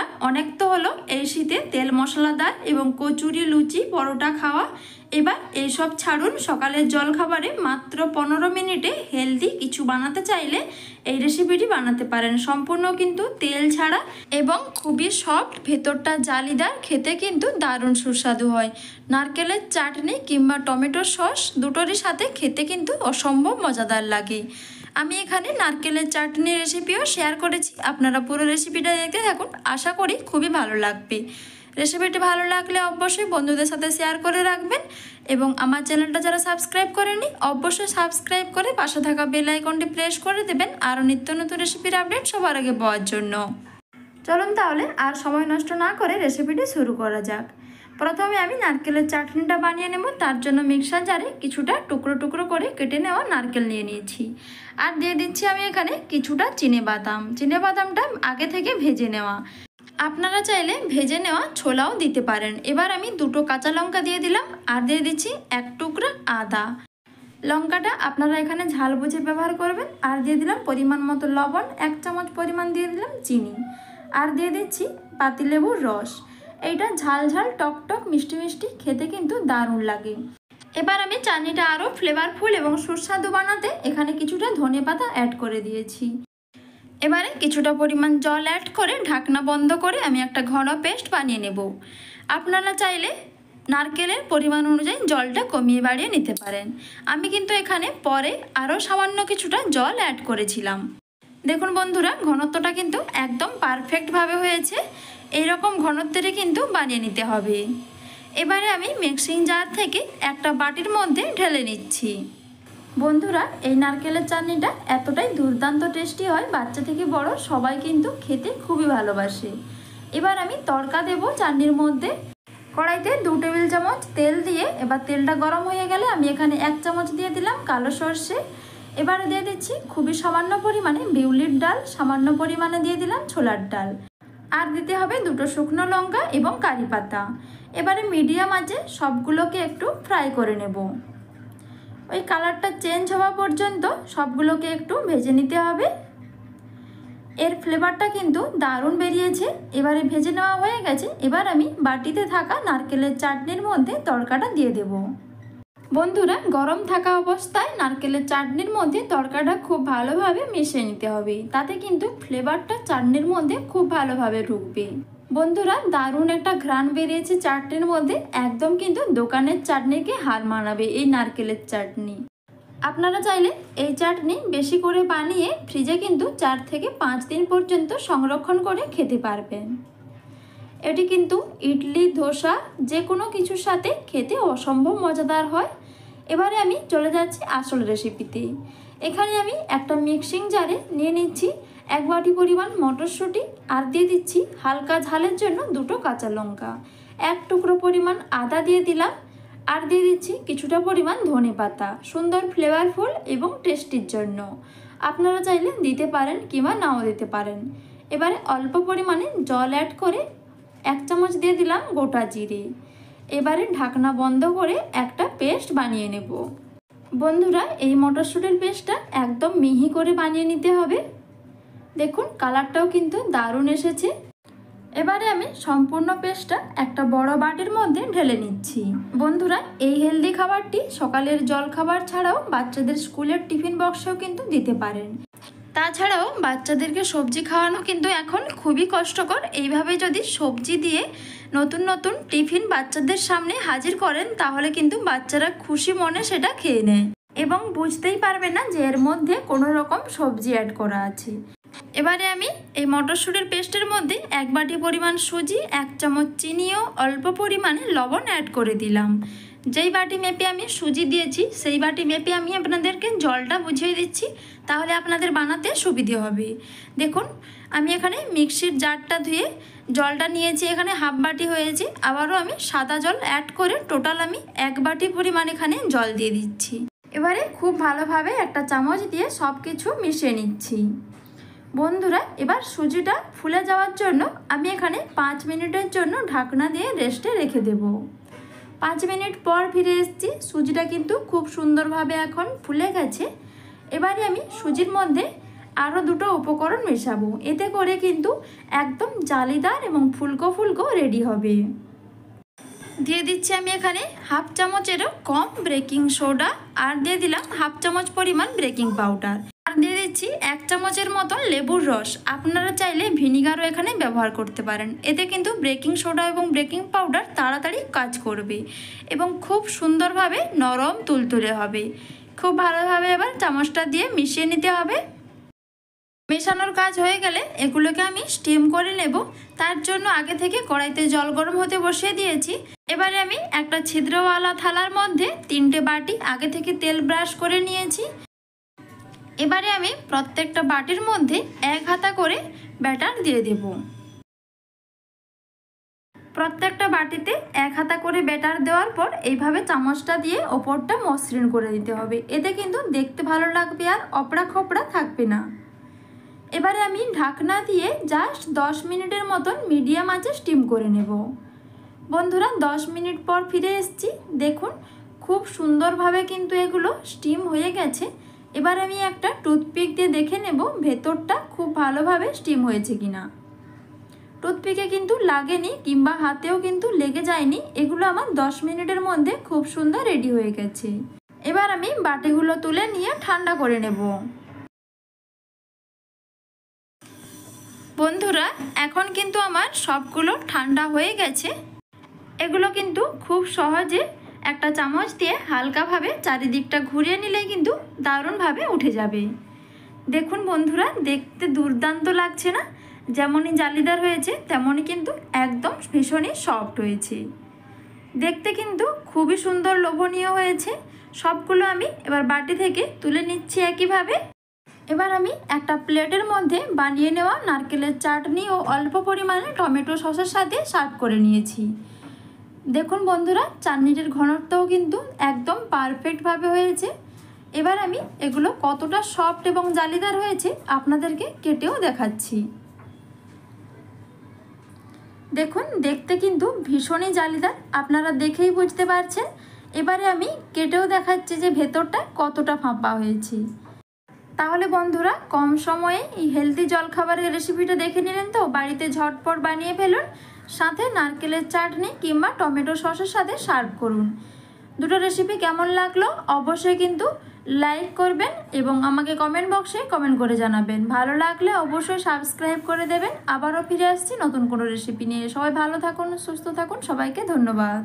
বন্ধুরা, অনেক তো হলো এই শীতে তেল মশলাদার এবং কচুরি, লুচি, পরোটা খাওয়া। এবার এইসব ছাড়ুন, সকালের জলখাবারে মাত্র 15 মিনিটে হেলদি কিছু বানাতে চাইলে এই রেসিপিটি বানাতে পারেন। সম্পূর্ণ কিন্তু তেল ছাড়া এবং খুবই সফট, ভেতরটা জালিদার, খেতে কিন্তু দারুণ সুস্বাদু হয়। নারকেলের চাটনি কিংবা টমেটোর সস দুটোরই সাথে খেতে কিন্তু অসম্ভব মজাদার লাগে। আমি এখানে নারকেলের চাটনির রেসিপিও শেয়ার করেছি, আপনারা পুরো রেসিপিটা দেখতে থাকুন, আশা করি খুবই ভালো লাগবে। রেসিপিটি ভালো লাগলে অবশ্যই বন্ধুদের সাথে শেয়ার করে রাখবেন এবং আমার চ্যানেলটা যারা সাবস্ক্রাইব করেনি অবশ্যই সাবস্ক্রাইব করে পাশে থাকা বেল আইকনটি প্রেস করে দেবেন আরও নিত্য নতুন রেসিপির আপডেট সবার আগে পাওয়ার জন্য। চলুন তাহলে আর সময় নষ্ট না করে রেসিপিটি শুরু করা যাক। প্রথমে আমি নারকেলের চাটনিটা বানিয়ে নেব। তার জন্য মিক্সার জারে কিছুটা টুকরো টুকরো করে কেটে নেওয়া নারকেল নিয়ে নিয়েছি, আর দিয়ে দিচ্ছি আমি এখানে কিছুটা চিনেবাদাম। চিনেবাদামটা আগে থেকে ভেজে নেওয়া, আপনারা চাইলে ভেজে নেওয়া ছোলাও দিতে পারেন। এবার আমি দুটো কাঁচা লঙ্কা দিয়ে দিলাম, আর দিয়ে দিচ্ছি এক টুকরা আদা। লঙ্কাটা আপনারা এখানে ঝাল বুঝে ব্যবহার করবেন। আর দিয়ে দিলাম পরিমাণ মতো লবণ, 1 চামচ পরিমাণ দিয়ে দিলাম চিনি, আর দিয়ে দিচ্ছি পাতিলেবুর রস। এইটা ঝাল ঝাল টক টক মিষ্টি মিষ্টি, খেতে কিন্তু দারুণ লাগে। এবার আমি চাটনিটা আরও ফ্লেভারফুল এবং সুস্বাদু বানাতে এখানে কিছুটা ধনেপাতা অ্যাড করে দিয়েছি। এবারে কিছুটা পরিমাণ জল অ্যাড করে ঢাকনা বন্ধ করে আমি একটা ঘন পেস্ট বানিয়ে নেব। আপনারা চাইলে নারকেলের পরিমাণ অনুযায়ী জলটা কমিয়ে বাড়িয়ে নিতে পারেন। আমি কিন্তু এখানে পরে আরও সামান্য কিছুটা জল অ্যাড করেছিলাম। দেখুন বন্ধুরা, ঘনত্বটা কিন্তু একদম পারফেক্টভাবে হয়েছে। এইরকম ঘনত্বেরই কিন্তু বানিয়ে নিতে হবে। এবারে আমি মিক্সিং জার থেকে একটা বাটির মধ্যে ঢেলে নিচ্ছি। বন্ধুরা, এই নারকেলের চাটনিটা এতটাই দুর্দান্ত টেস্টি হয়, বাচ্চা থেকে বড় সবাই কিন্তু খেতে খুবই ভালোবাসে। এবার আমি তড়কা দেব চাটনির মধ্যে। কড়াইতে 2 টেবিল চামচ তেল দিয়ে, এবার তেলটা গরম হয়ে গেলে আমি এখানে 1 চামচ দিয়ে দিলাম কালো সর্ষে। এবারে দিয়ে দিচ্ছি খুবই সামান্য পরিমাণে বিউলির ডাল, সামান্য পরিমাণে দিয়ে দিলাম ছোলার ডাল, আর দিতে হবে 2টো শুকনো লঙ্কা এবং কারি পাতা। এবারে মিডিয়াম আঁচে সবগুলোকে একটু ফ্রাই করে নেব। ওই কালারটা চেঞ্জ হওয়া পর্যন্ত সবগুলোকে একটু ভেজে নিতে হবে। এর ফ্লেভারটা কিন্তু দারুণ বেরিয়েছে। এবারে ভেজে নেওয়া হয়ে গেছে। এবার আমি বাটিতে থাকা নারকেলের চাটনির মধ্যে তড়কাটা দিয়ে দেব। বন্ধুরা, গরম থাকা অবস্থায় নারকেলের চাটনির মধ্যে তড়কাটা খুব ভালোভাবে মিশিয়ে নিতে হবে, তাতে কিন্তু ফ্লেভারটা চাটনির মধ্যে খুব ভালোভাবে ঢুকবে। বন্ধুরা, দারুণ একটা ঘ্রাণ বেরিয়েছে চাটনির মধ্যে, একদম কিন্তু দোকানের চাটনিকে হার মানাবে এই নারকেলের চাটনি। আপনারা চাইলে এই চাটনি বেশি করে বানিয়ে ফ্রিজে কিন্তু 4 থেকে 5 দিন পর্যন্ত সংরক্ষণ করে খেতে পারবেন। এটি কিন্তু ইডলি, ধোসা যে কোনো কিছুর সাথে খেতে অসম্ভব মজাদার হয়। এবারে আমি চলে যাচ্ছি আসল রেসিপিতে। এখানে আমি একটা মিক্সিং জারে নিয়ে নিচ্ছি 1 বাটি পরিমাণ মটরশুঁটি, আর দিয়ে দিচ্ছি হালকা ঝালের জন্য 2টো কাঁচা লঙ্কা, 1 টুকরো পরিমাণ আদা দিয়ে দিলাম, আর দিয়ে দিচ্ছি কিছুটা পরিমাণ ধনেপাতা, সুন্দর ফ্লেভারফুল এবং টেস্টির জন্য। আপনারা চাইলে দিতে পারেন কিংবা নাও দিতে পারেন। এবারে অল্প পরিমাণে জল অ্যাড করে 1 চামচ দিয়ে দিলাম গোটা জিরে। এবারে ঢাকনা বন্ধ করে একটা পেস্ট বানিয়ে নেব। বন্ধুরা, এই মটরশুঁটির পেস্টটা একদম মিহি করে বানিয়ে নিতে হবে। দেখুন কালারটাও কিন্তু দারুণ এসেছে। এবারে আমি সম্পূর্ণ পেস্টটা একটা বড় বাটির মধ্যে ঢেলে নিচ্ছি। বন্ধুরা, এই হেলদি খাবারটি সকালের জলখাবার ছাড়াও বাচ্চাদের স্কুলের টিফিন বক্সেও কিন্তু দিতে পারেন। তাছাড়াও বাচ্চাদেরকে সবজি খাওয়ানো কিন্তু এখন খুবই কষ্টকর। এইভাবে যদি সবজি দিয়ে নতুন নতুন টিফিন বাচ্চাদের সামনে হাজির করেন, তাহলে কিন্তু বাচ্চারা খুশি মনে সেটা খেয়ে নেয় এবং বুঝতেই পারবে না যে এর মধ্যে কোনো রকম সবজি অ্যাড করা আছে। এবারে আমি এই মটরশুঁটির পেস্টের মধ্যে 1 বাটি পরিমাণ সুজি, 1 চামচ চিনি ও অল্প পরিমাণে লবণ অ্যাড করে দিলাম। যেই বাটি মেপে আমি সুজি দিয়েছি সেই বাটি মেপে আমি আপনাদেরকে জলটা বুঝিয়ে দিচ্ছি, তাহলে আপনাদের বানাতে সুবিধে হবে। দেখুন, আমি এখানে মিক্সির জারটা ধুয়ে জলটা নিয়েছি, এখানে হাফ বাটি হয়েছে। আবারও আমি সাদা জল অ্যাড করে টোটাল আমি 1 বাটি পরিমাণ এখানে জল দিয়ে দিচ্ছি। এবারে খুব ভালোভাবে একটা চামচ দিয়ে সব কিছু মিশিয়ে নিচ্ছি। বন্ধুরা, এবার সুজিটা ফুলে যাওয়ার জন্য আমি এখানে 5 মিনিটের জন্য ঢাকনা দিয়ে রেস্টে রেখে দেব। 5 মিনিট পর ফিরে এসেছি। সুজিটা কিন্তু খুব সুন্দরভাবে এখন ফুলে গেছে। এবারে আমি সুজির মধ্যে আরও দুটো উপকরণ মেশাবো। এতে করে কিন্তু একদম জালিদার এবং ফুলকো ফুলকো রেডি হবে। দিয়ে দিচ্ছি আমি এখানে হাফ চামচেরও কম বেকিং সোডা, আর দিয়ে দিলাম হাফ চামচ পরিমাণ বেকিং পাউডার, আর দিয়ে দিচ্ছি 1 চামচের মতো লেবুর রস। আপনারা চাইলে ভিনিগারও এখানে ব্যবহার করতে পারেন। এতে কিন্তু বেকিং সোডা এবং বেকিং পাউডার তাড়াতাড়ি কাজ করবে এবং খুব সুন্দরভাবে নরম তুলতুলে হবে। খুব ভালোভাবে এবার চামচটা দিয়ে মিশিয়ে নিতে হবে। মেশানোর কাজ হয়ে গেলে এগুলোকে আমি স্টিম করে নেব। তার জন্য আগে থেকে কড়াইতে জল গরম হতে বসিয়ে দিয়েছি। এবারে আমি একটা ছিদ্রওয়ালা থালার মধ্যে 3টে বাটি আগে থেকে তেল ব্রাশ করে নিয়েছি। এবারে আমি প্রত্যেকটা বাটির মধ্যে 1 হাতা করে ব্যাটার দিয়ে দেব। প্রত্যেকটা বাটিতে 1 হাতা করে ব্যাটার দেওয়ার পর এইভাবে চামচটা দিয়ে ওপরটা মসৃণ করে দিতে হবে। এতে কিন্তু দেখতে ভালো লাগবে আর অপড়া খপড়া থাকবে না। এবারে আমি ঢাকনা দিয়ে জাস্ট 10 মিনিটের মতন মিডিয়াম আঁচে স্টিম করে নেব। বন্ধুরা 10 মিনিট পর ফিরে এসেছি। দেখুন খুব সুন্দরভাবে কিন্তু এগুলো স্টিম হয়ে গেছে। এবার আমি একটা টুথপিক দিয়ে দেখে নেব ভেতরটা খুব ভালোভাবে স্টিম হয়েছে কিনা। টুথপিকে কিন্তু লাগেনি কিংবা হাতেও কিন্তু লেগে যায়নি। এগুলো আমার 10 মিনিটের মধ্যে খুব সুন্দর রেডি হয়ে গেছে। এবার আমি বাটিগুলো তুলে নিয়ে ঠান্ডা করে নেব। বন্ধুরা এখন কিন্তু আমার সবগুলো ঠান্ডা হয়ে গেছে। এগুলো কিন্তু খুব সহজে একটা চামচ দিয়ে হালকাভাবে চারিদিকটা ঘুরিয়ে নিলেই কিন্তু দারুণভাবে উঠে যাবে। দেখুন বন্ধুরা দেখতে দুর্দান্ত লাগছে না? যেমনই জালিদার হয়েছে তেমনই কিন্তু একদম ভীষণই সফট হয়েছে। দেখতে কিন্তু খুবই সুন্দর লোভনীয় হয়েছে। সবগুলো আমি এবার বাটি থেকে তুলে নিচ্ছি একইভাবে। এবার আমি একটা প্লেটের মধ্যে বানিয়ে নেওয়া নারকেলের চাটনি ও অল্প পরিমাণে টমেটো সসের সাথে সার্ভ করে নিয়েছি। দেখুন বন্ধুরা চাটনিটির ঘনত্বও কিন্তু একদম পারফেক্টভাবে হয়েছে। এবার আমি এগুলো কতটা সফট এবং জালিদার হয়েছে আপনাদেরকে কেটেও দেখাচ্ছি। দেখুন দেখতে কিন্তু ভীষণই জালিদার, আপনারা দেখেই বুঝতে পারছেন। এবারে আমি কেটেও দেখাচ্ছি যে ভেতরটা কতটা ফাঁপা হয়েছে। তাহলে বন্ধুরা কম সময়ে এই হেলদি জলখাবারের রেসিপিটা দেখে নিলেন তো? বাড়িতে ঝটপট বানিয়ে ফেলুন, সাথে নারকেলের চাটনি কিংবা টমেটো সসের সাথে সার্ভ করুন। দুটো রেসিপি কেমন লাগলো অবশ্যই কিন্তু লাইক করবেন এবং আমাকে কমেন্ট বক্সে কমেন্ট করে জানাবেন। ভালো লাগলে অবশ্যই সাবস্ক্রাইব করে দেবেন। আবারও ফিরে আসছি নতুন কোনো রেসিপি নিয়ে। সবাই ভালো থাকুন, সুস্থ থাকুন, সবাইকে ধন্যবাদ।